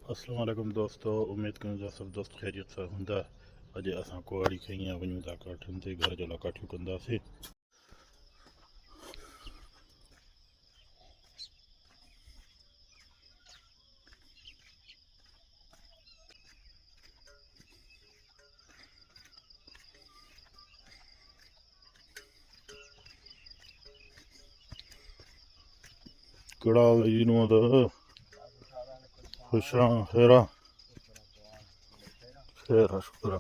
अस्सलाम वालेकुम दोस्तों, उम्मीद कयूं था सब दोस्त ख़ैरियत सां हूंदा। अॼु असां कुआड़ी खईं आहे, वञूं था काठियुनि ते, घर जो लाइ काठियूं कंदासीं। कड़ा लईनू त खुशां खैरा खैर शुक्र।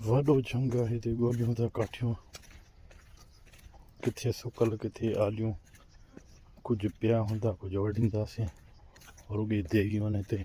वॾो जंग आहे हिते, ॻोल्हियूं था काठियूं, किथे सुकल किथे आलियूं। कुझु पिया हूंदा, कुझु वढींदासीं, रुॻी देगियूं आहिनि हिते।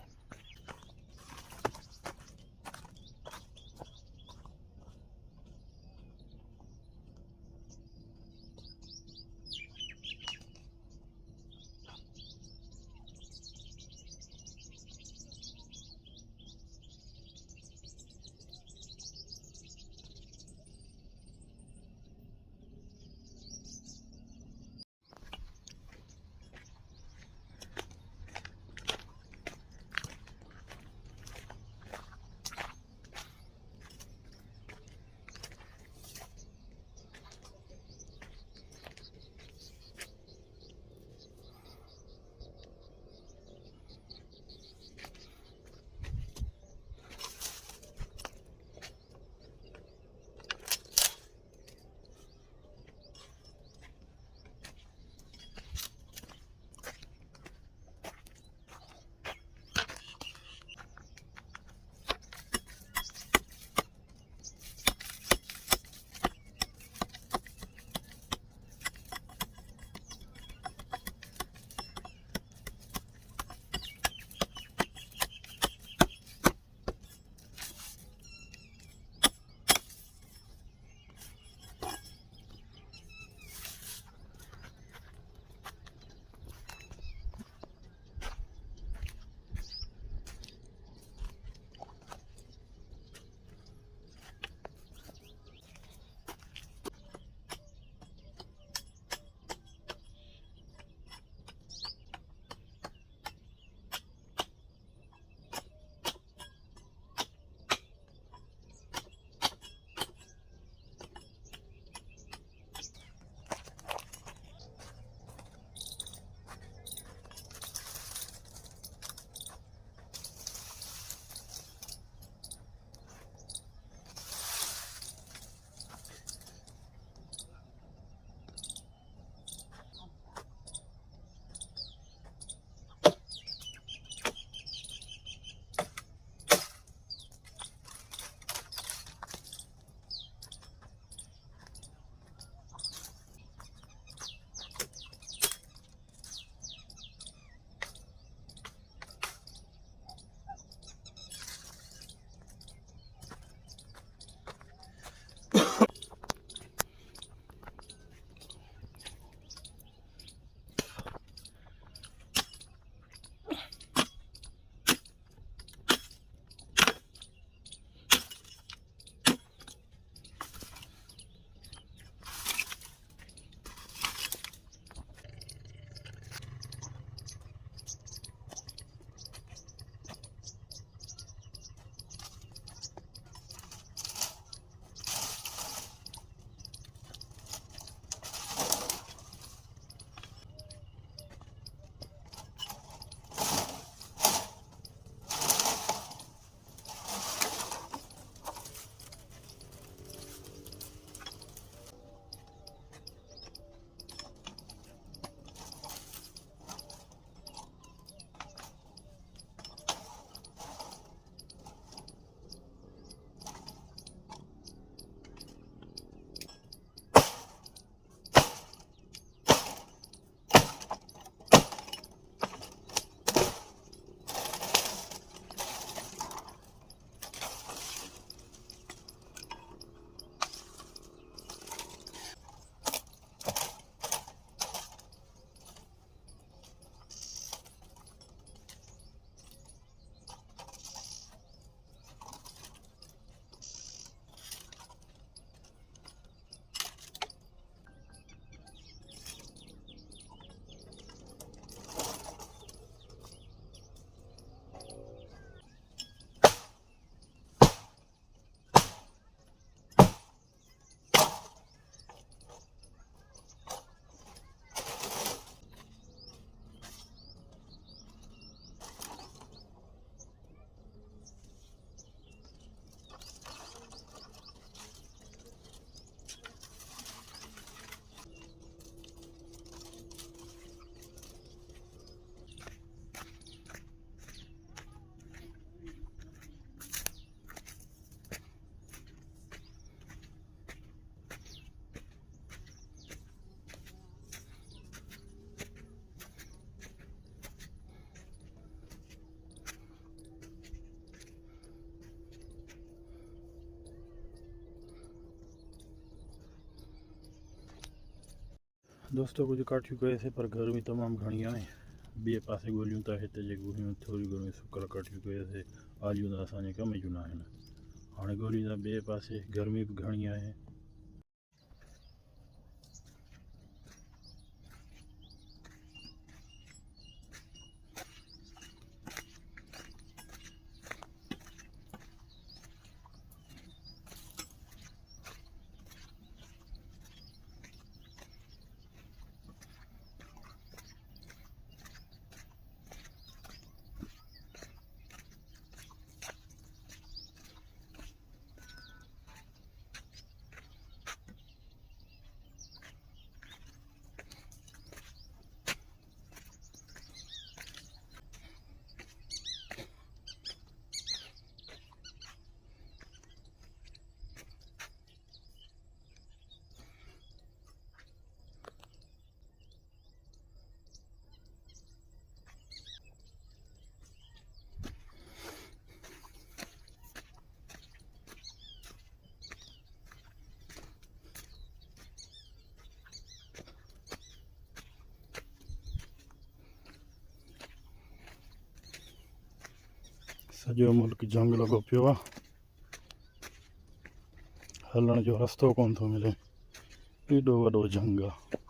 दोस्तों कुछ काठियूं कए से पर गर्मी तमाम घणी आहे। बे पासे ॻोल्हियूं था हिते जे ॻोल्हियूं थोरी घणी सुकल काठियूं कएसीं आलियूं त असांजे कम जूं न आहिनि। हाणे ॻोल्हियूं था ॿिए पासे, गर्मी बि घणी आहे। सॼो मुल्क जंग लॻो पियो आहे, हलण जो रस्तो कोन थो मिले, एॾो वॾो जंग आहे।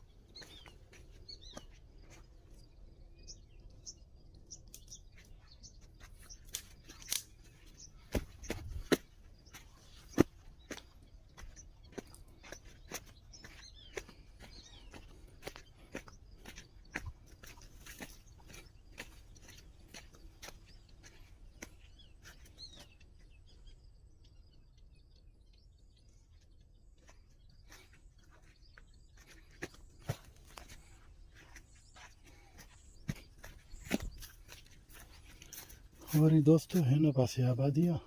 वरी दोस्तों हिन पासे आबादी आहे,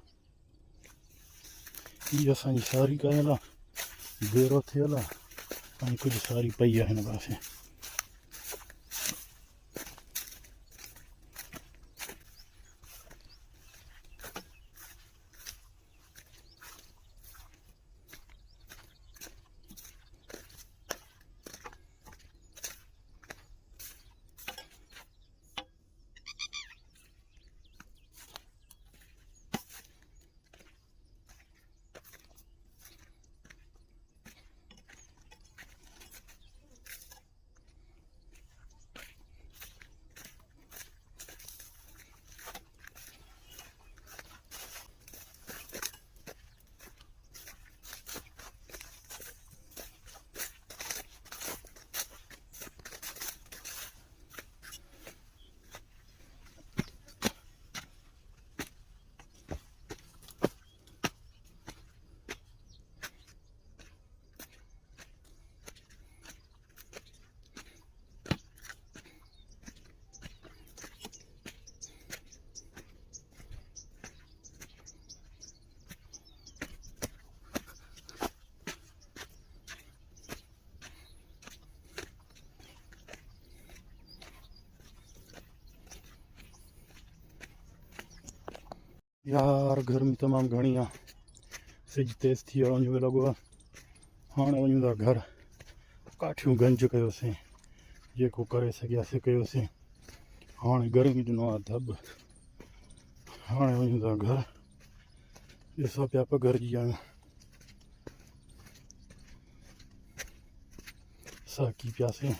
हीअ असांजी सारी कयल आहे, बेरो थियल आहे ऐं कुझु सारी पई आहे हिन पासे। यार गर्मी तमाम घणी आहे, सिज तेज़ थी वञे लॻो आहे। हाणे वञूं था घर, काठियूं गंज कयोसीं, जेको करे सघियासीं कयोसीं। हाणे गर्मी ॾिनो आहे धब, हाणे वञूं था घर। ॾिसो पिया पघरजी आहियूं, साकी पियासीं।